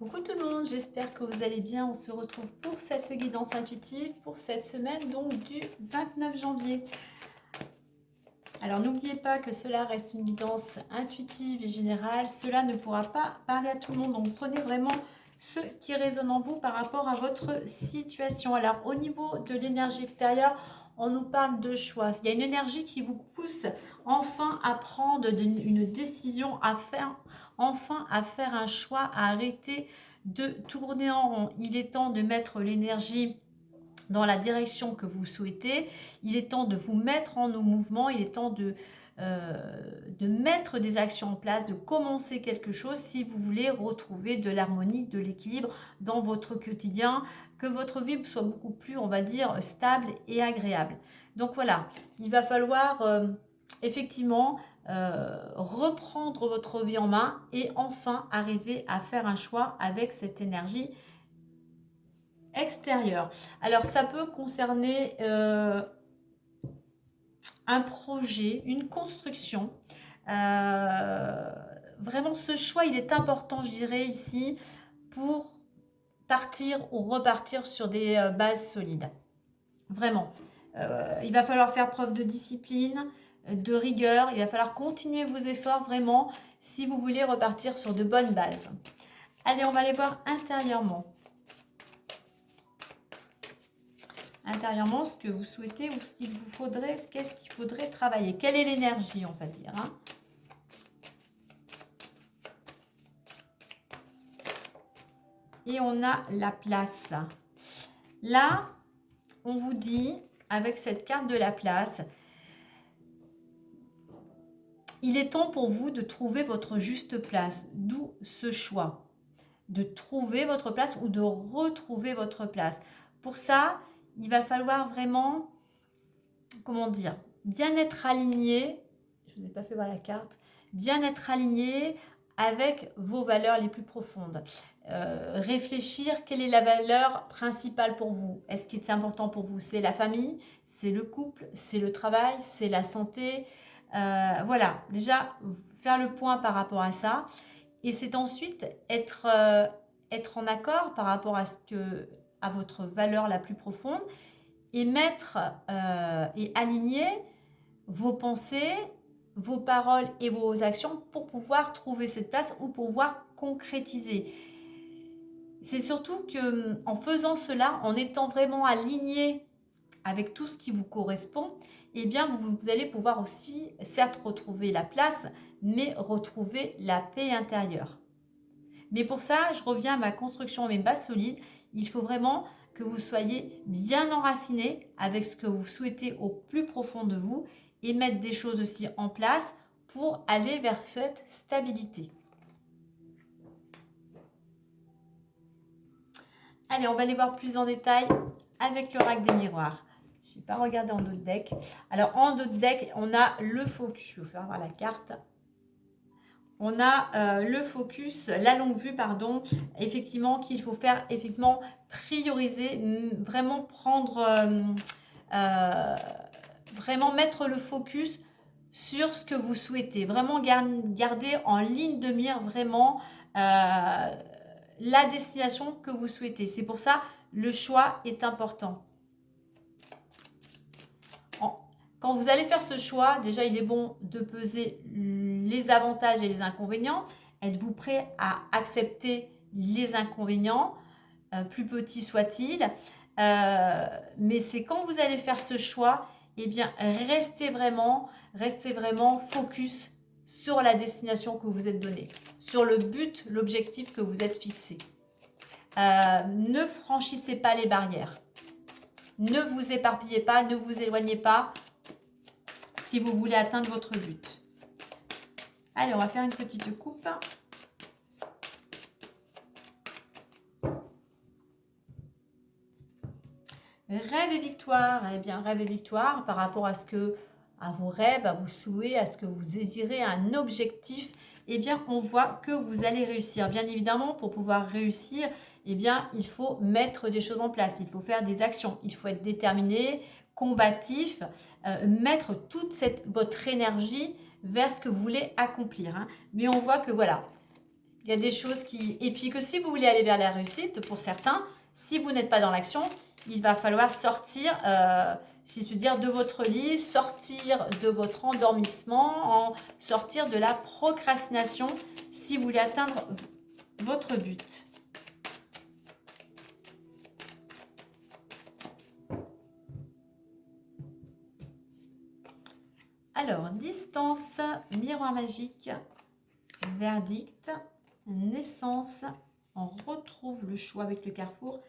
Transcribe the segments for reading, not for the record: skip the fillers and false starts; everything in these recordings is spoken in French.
Coucou tout le monde, j'espère que vous allez bien. On se retrouve pour cette guidance intuitive pour cette semaine donc du 29 janvier. Alors n'oubliez pas que cela reste une guidance intuitive et générale. Cela ne pourra pas parler à tout le monde. Donc prenez vraiment ce qui résonne en vous par rapport à votre situation. Alors au niveau de l'énergie extérieure, on nous parle de choix. Il y a une énergie qui vous pousse enfin à prendre une décision, enfin à faire un choix, à arrêter de tourner en rond. Il est temps de mettre l'énergie dans la direction que vous souhaitez. Il est temps de vous mettre en mouvement. Il est temps de mettre des actions en place, de commencer quelque chose si vous voulez retrouver de l'harmonie, de l'équilibre dans votre quotidien, que votre vie soit beaucoup plus, on va dire, stable et agréable. Donc voilà, il va falloir effectivement reprendre votre vie en main et enfin arriver à faire un choix avec cette énergie extérieure. Alors ça peut concerner un projet, une construction. Vraiment ce choix il est important je dirais ici pour partir ou repartir sur des bases solides. Vraiment. Il va falloir faire preuve de discipline, de rigueur. Il va falloir continuer vos efforts vraiment si vous voulez repartir sur de bonnes bases. Allez, on va aller voir intérieurement. Intérieurement, ce que vous souhaitez ou ce qu'il vous faudrait, qu'est-ce qu'il faudrait travailler. Quelle est l'énergie, on va dire. Hein. Et on a la place. Là, on vous dit, avec cette carte de la place, il est temps pour vous de trouver votre juste place. D'où ce choix. De trouver votre place ou de retrouver votre place. Pour ça, il va falloir vraiment, comment dire, bien être aligné. Je ne vous ai pas fait voir la carte. Bien être aligné avec vos valeurs les plus profondes. Réfléchir, quelle est la valeur principale pour vous? Est-ce qui est important pour vous? C'est la famille, c'est le couple, c'est le travail, c'est la santé. Voilà, déjà, faire le point par rapport à ça. Et c'est ensuite être en accord par rapport à votre valeur la plus profonde et mettre et aligner vos pensées, vos paroles et vos actions pour pouvoir trouver cette place ou pour pouvoir concrétiser. C'est surtout que en faisant cela, en étant vraiment aligné avec tout ce qui vous correspond, eh bien vous allez pouvoir aussi, certes, retrouver la place, mais retrouver la paix intérieure. Mais pour ça, je reviens à ma construction, à mes bases solides. Il faut vraiment que vous soyez bien enraciné avec ce que vous souhaitez au plus profond de vous et mettre des choses aussi en place pour aller vers cette stabilité. Allez, on va aller voir plus en détail avec l'oracle des miroirs. Je n'ai pas regardé en d'autres decks. Alors, en d'autres decks, on a le focus. Je vais vous faire voir la carte. On a le focus, la longue vue, pardon, effectivement, qu'il faut faire, effectivement, prioriser, vraiment prendre, vraiment mettre le focus sur ce que vous souhaitez. Vraiment garder en ligne de mire, vraiment, la destination que vous souhaitez. C'est pour ça, le choix est important. Quand vous allez faire ce choix, déjà, il est bon de peser les avantages et les inconvénients. Êtes-vous prêt à accepter les inconvénients, plus petits soient-ils? Mais c'est quand vous allez faire ce choix, eh bien, restez vraiment focus sur la destination que vous êtes donnée, sur le but, l'objectif que vous êtes fixé. Ne franchissez pas les barrières. Ne vous éparpillez pas, ne vous éloignez pas si vous voulez atteindre votre but. Allez, on va faire une petite coupe. Rêve et victoire. Eh bien, rêve et victoire par rapport à vos rêves, à vos souhaits, à ce que vous désirez, à un objectif. Eh bien, on voit que vous allez réussir. Bien évidemment, pour pouvoir réussir, eh bien, il faut mettre des choses en place. Il faut faire des actions. Il faut être déterminé, combatif, mettre toute votre énergie vers ce que vous voulez accomplir. Hein. Mais on voit que voilà, il y a des choses qui... Et puis que si vous voulez aller vers la réussite, pour certains, si vous n'êtes pas dans l'action, il va falloir sortir, si je puis dire, de votre lit, sortir de votre endormissement, sortir de la procrastination si vous voulez atteindre votre but. Alors, distance, miroir magique, verdict, naissance, on retrouve le choix avec le carrefour,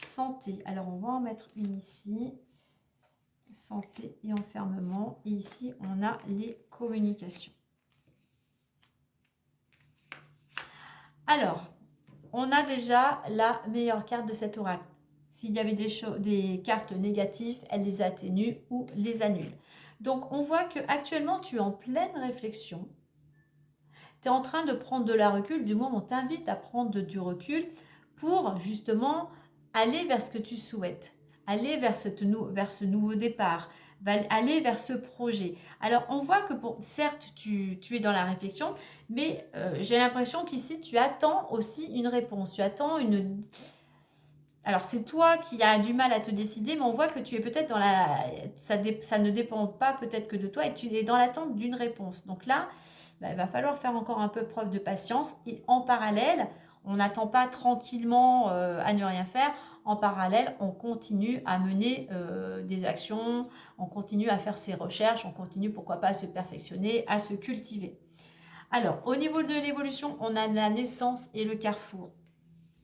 santé. Alors, on va en mettre une ici, santé et enfermement. Et ici, on a les communications. Alors, on a déjà la meilleure carte de cet oracle. S'il y avait des cartes négatives, elle les atténue ou les annule. Donc, on voit qu'actuellement, tu es en pleine réflexion. Tu es en train de prendre de la recul, du moins on t'invite à prendre du recul pour justement aller vers ce que tu souhaites, aller vers ce nouveau départ, aller vers ce projet. Alors on voit que certes tu es dans la réflexion, mais j'ai l'impression qu'ici tu attends aussi une réponse, tu attends une... Alors c'est toi qui as du mal à te décider, mais on voit que tu es peut-être dans la... Ça ne dépend pas peut-être que de toi et tu es dans l'attente d'une réponse. Donc là, il va falloir faire encore un peu preuve de patience. Et en parallèle, on n'attend pas tranquillement à ne rien faire. En parallèle, on continue à mener des actions, on continue à faire ses recherches, on continue pourquoi pas à se perfectionner, à se cultiver. Alors, au niveau de l'évolution, on a la naissance et le carrefour.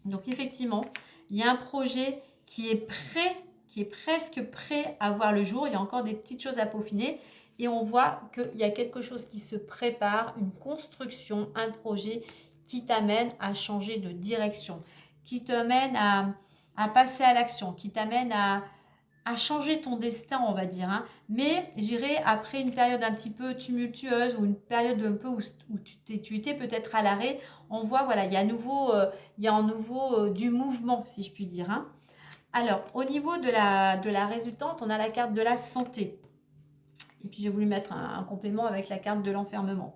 Donc effectivement, il y a un projet qui est prêt, qui est presque prêt à voir le jour. Il y a encore des petites choses à peaufiner. Et on voit qu'il y a quelque chose qui se prépare, une construction, un projet qui t'amène à changer de direction, qui t'amène à passer à l'action, qui t'amène à changer ton destin, on va dire. Hein. Mais j'irai après une période un petit peu tumultueuse ou une période un peu où tu étais peut-être à l'arrêt, on voit, voilà, il y a à nouveau du mouvement, si je puis dire. Hein. Alors, au niveau de la résultante, on a la carte de la santé. Et puis, j'ai voulu mettre un complément avec la carte de l'enfermement.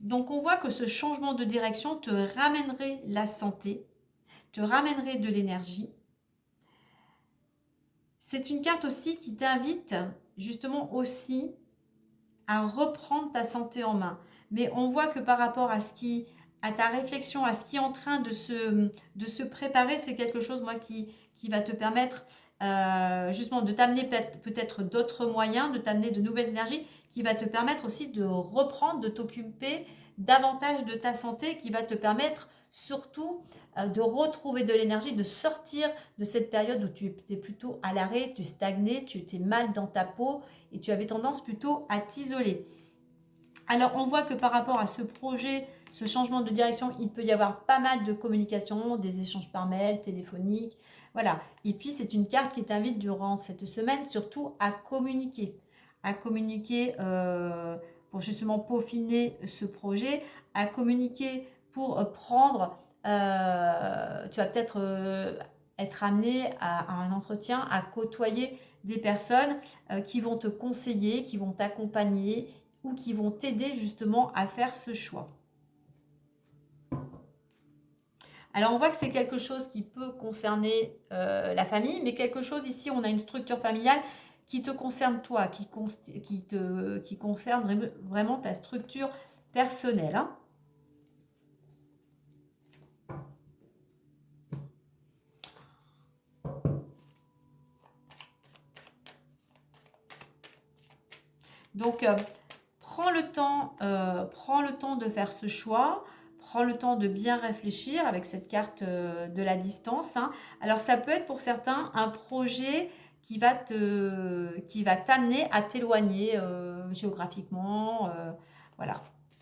Donc, on voit que ce changement de direction te ramènerait la santé, te ramènerait de l'énergie. C'est une carte aussi qui t'invite justement aussi à reprendre ta santé en main. Mais on voit que par rapport à ta réflexion, à ce qui est en train de se préparer, c'est quelque chose moi qui va te permettre justement de t'amener peut-être d'autres moyens, de t'amener de nouvelles énergies, qui va te permettre aussi de reprendre, de t'occuper davantage de ta santé, qui va te permettre surtout de retrouver de l'énergie, de sortir de cette période où tu étais plutôt à l'arrêt, tu stagnais, tu étais mal dans ta peau et tu avais tendance plutôt à t'isoler. Alors on voit que par rapport à ce projet, ce changement de direction, il peut y avoir pas mal de communication, des échanges par mail, téléphoniques, voilà. Et puis c'est une carte qui t'invite durant cette semaine surtout à communiquer pour justement peaufiner ce projet, à communiquer pour prendre, tu vas peut-être être amené à un entretien, à côtoyer des personnes qui vont te conseiller, qui vont t'accompagner ou qui vont t'aider justement à faire ce choix. Alors on voit que c'est quelque chose qui peut concerner la famille, mais quelque chose ici, on a une structure familiale qui te concerne toi, qui concerne vraiment ta structure personnelle. Hein. Donc, prends le temps de faire ce choix. Prends le temps de bien réfléchir avec cette carte de la distance. Hein. Alors, ça peut être pour certains un projet qui va t'amener à t'éloigner géographiquement. Voilà.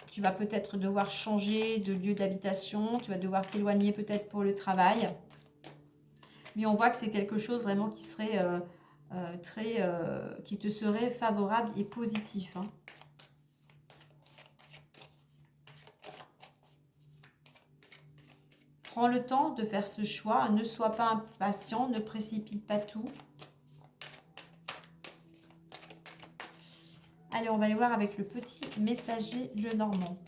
Tu vas peut-être devoir changer de lieu d'habitation. Tu vas devoir t'éloigner peut-être pour le travail. Mais on voit que c'est quelque chose vraiment qui serait qui te serait favorable et positif. Hein. Prends le temps de faire ce choix, ne sois pas impatient, ne précipite pas tout. Allez, on va aller voir avec le petit messager, le Normand.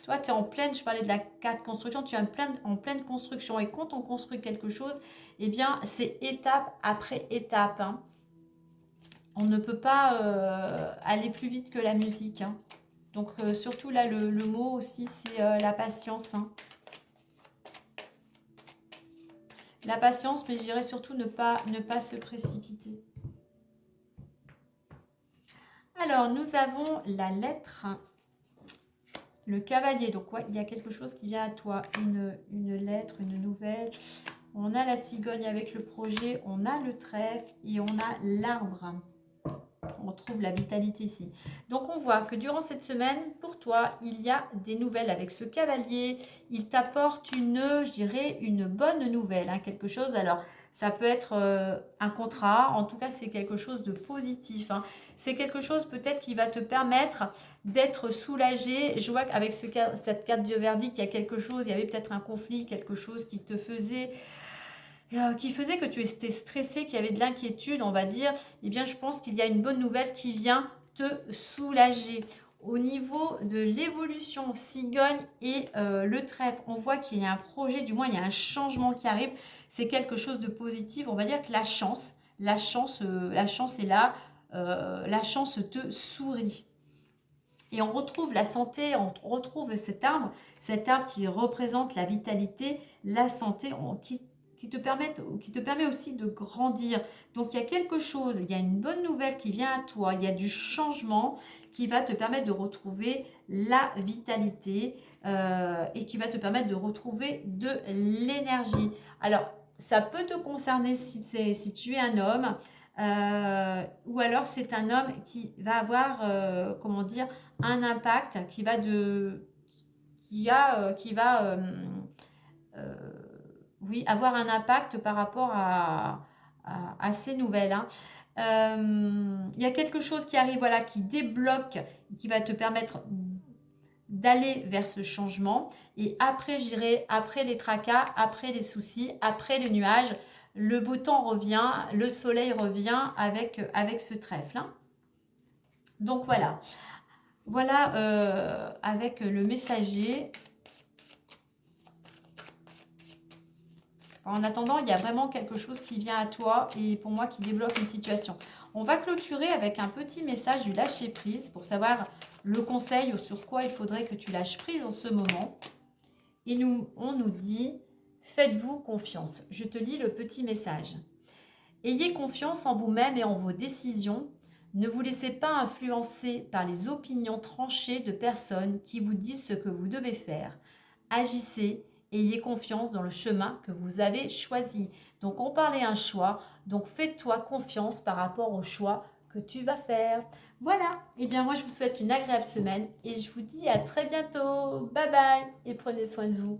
Toi, tu es en pleine, je parlais de la carte construction, tu es en pleine construction. Et quand on construit quelque chose, eh bien, c'est étape après étape, hein. On ne peut pas aller plus vite que la musique, hein. Donc, surtout là, le mot aussi, c'est la patience, hein. La patience, mais je dirais surtout ne pas se précipiter. Alors, nous avons la lettre, le cavalier. Donc, ouais, il y a quelque chose qui vient à toi. Une lettre, une nouvelle. On a la cigogne avec le projet. On a le trèfle et on a l'arbre. On retrouve la vitalité ici. Donc, on voit que durant cette semaine, pour toi, il y a des nouvelles avec ce cavalier. Il t'apporte je dirais, une bonne nouvelle, hein, quelque chose. Alors, ça peut être un contrat. En tout cas, c'est quelque chose de positif, hein. C'est quelque chose peut-être qui va te permettre d'être soulagé. Je vois qu'avec cette carte de verdict, il y a quelque chose. Il y avait peut-être un conflit, quelque chose qui te faisait... qui faisait que tu étais stressé, qu'il y avait de l'inquiétude, on va dire, eh bien, je pense qu'il y a une bonne nouvelle qui vient te soulager. Au niveau de l'évolution cigogne et le trèfle, on voit qu'il y a un projet, du moins il y a un changement qui arrive. C'est quelque chose de positif. On va dire que la chance est là. La chance te sourit. Et on retrouve la santé, on retrouve cet arbre qui représente la vitalité, la santé, qui te permet aussi de grandir. Donc il y a quelque chose, il y a une bonne nouvelle qui vient à toi, il y a du changement qui va te permettre de retrouver la vitalité et qui va te permettre de retrouver de l'énergie. Alors, ça peut te concerner si tu es un homme, ou alors c'est un homme qui va avoir, comment dire, un impact euh, oui, avoir un impact par rapport à ces nouvelles, hein. Il y a quelque chose qui arrive, voilà, qui débloque, qui va te permettre d'aller vers ce changement. Et après, je dirais, après les tracas, après les soucis, après les nuages, le beau temps revient, le soleil revient avec ce trèfle, hein. Donc voilà. Voilà avec le messager. En attendant, il y a vraiment quelque chose qui vient à toi et pour moi qui débloque une situation. On va clôturer avec un petit message du lâcher prise pour savoir le conseil sur quoi il faudrait que tu lâches prise en ce moment. Et on nous dit, faites-vous confiance. Je te lis le petit message. Ayez confiance en vous-même et en vos décisions. Ne vous laissez pas influencer par les opinions tranchées de personnes qui vous disent ce que vous devez faire. Agissez, ayez confiance dans le chemin que vous avez choisi. Donc on parlait un choix, donc fais-toi confiance par rapport au choix que tu vas faire. Voilà, et bien moi je vous souhaite une agréable semaine et je vous dis à très bientôt. Bye bye et prenez soin de vous.